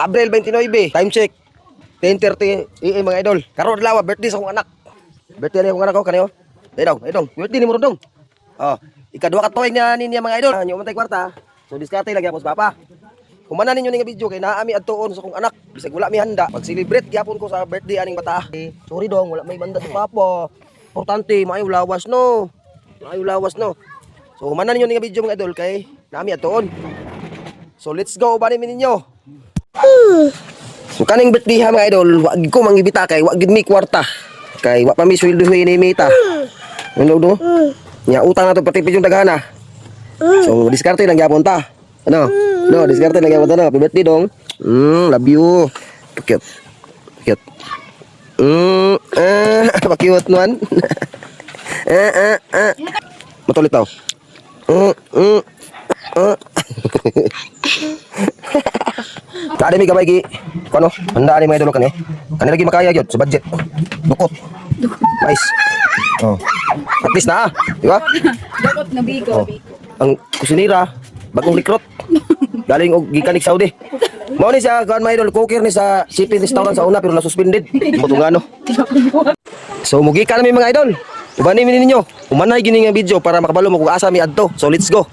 Abril 29, time check 10:30 AM mga idol. Karon adlaw birthday sa akong anak. Birthday ni akong anak ko kaniyo. Dong. Birthday ni mo dong. Oh, ikaduha ka tuig na niya mga idol. Anyo man tay kwarta. So diskarte lagi ako sa papa. Kumanan ninyo ning video kay naa mi adtuon sa akong anak. Bisag wala mi handa, mag-celebrate gyapon ko sa birthday aning bata. Sorry dong, wala may banda sa papa. Importante maayo lawas no. So kumanan ninyo ning video mga idol kay naa mi adtuon. So let's go bani mi ninyo. So kaning birthday ha mga idol, wag ko mangibita kay wag gid mi kwarta. Kay wa pa mi sweldo ni Mita. Ano do? Nya utang na to pati yung daghana. So diskarte lang gyapon ta. Ano? No, diskarte lang gyapon ta no. Happy birthday dong. Love you. Cute. Cute man. Matulit daw. Tadi mi gamay gi kuno, handa ani mga idol kani. Kani lagi makaya gyud sa budget. Dukot. Nice. Oh. At least na, di ba? Dukot na bigo. Ang kusinira, bagong recruit. Galing og gikan sa Saudi. Mao ni sa kan mga idol cooker ni sa CP restaurant sa una pero na suspended. Mutungano. So mugi ka na mga idol. Ubani mi ninyo. Umanay gini nga video para makabalo mo kung asa mi adto. So let's go.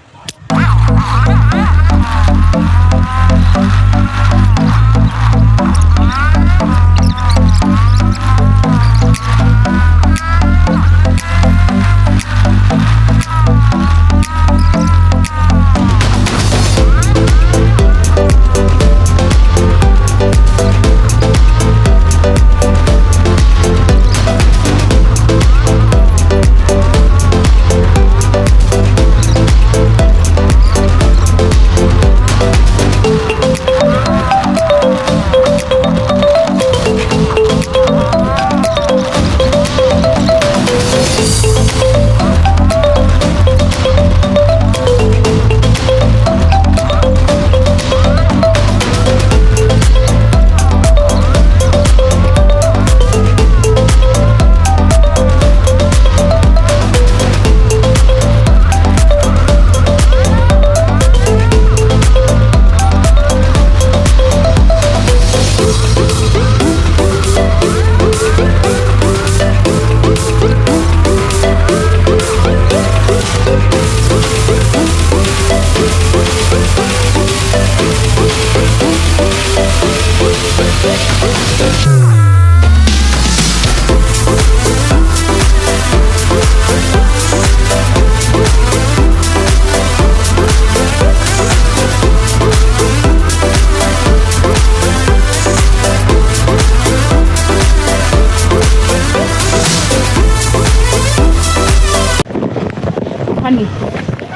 Hani.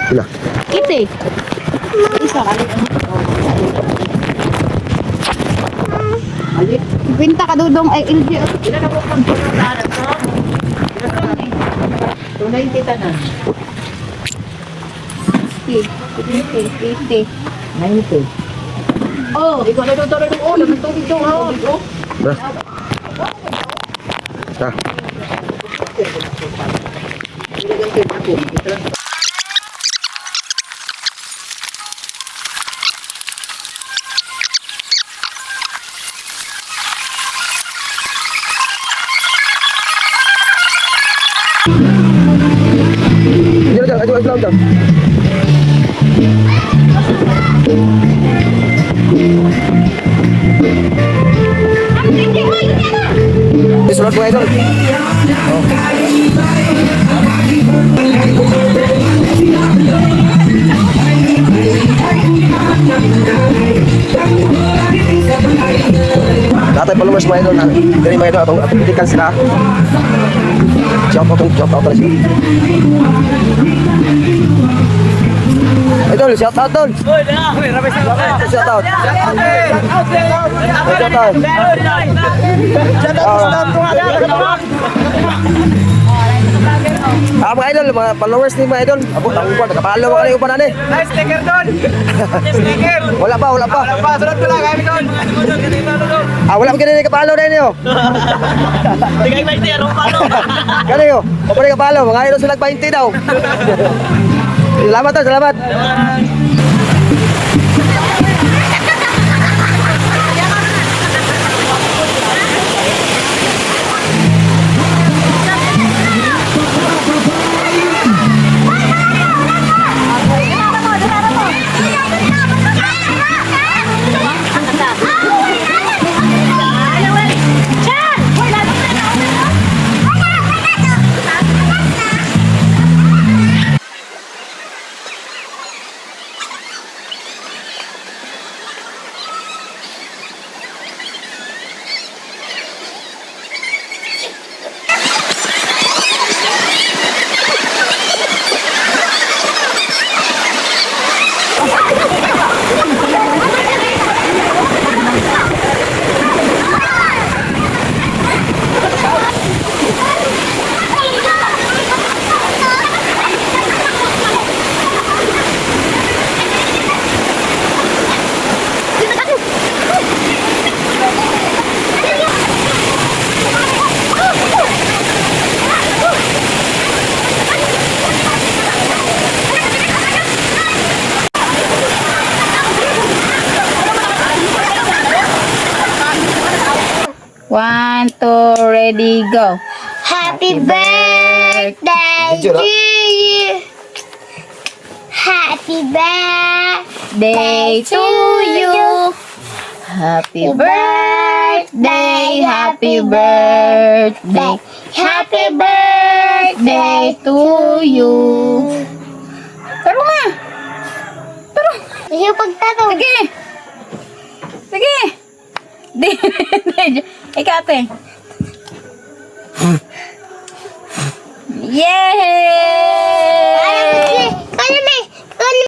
Ila. Ite. Isa kali. Ali. Binta ka dudong ay LG. Ila na po pang pagkakalat ko. Tunay titanan. 50. 90. Oh, ikaw na dito rin oh, naman tubig to ha. Bra. Ta. Jangan. Disunod mo idol. Natay followers mga idol na. Dari mga idol atong pitikan sila. Shout out na sila. Idol, shout out tol. Shout out. Mga idol, mga followers ni mga idol. Abo, tanong ko, nakapalo ka na yung upanan eh. Nice sticker doon. Sticker. Wala pa. Sunod ko lang kami doon. Wala pa ganyan kapalo na yun. Tigay 20, anong palo? Kano yun? O pa rin kapalo, mga idol sila 20 daw. Salamat to, salamat. 1, 2, ready, go. Happy birthday Video to na. you. Happy birthday Day to you. Happy birthday, happy birthday, happy birthday to you. Taro na. Yung pagtatawag. Sige. Sige. Di. Ikate. Yay!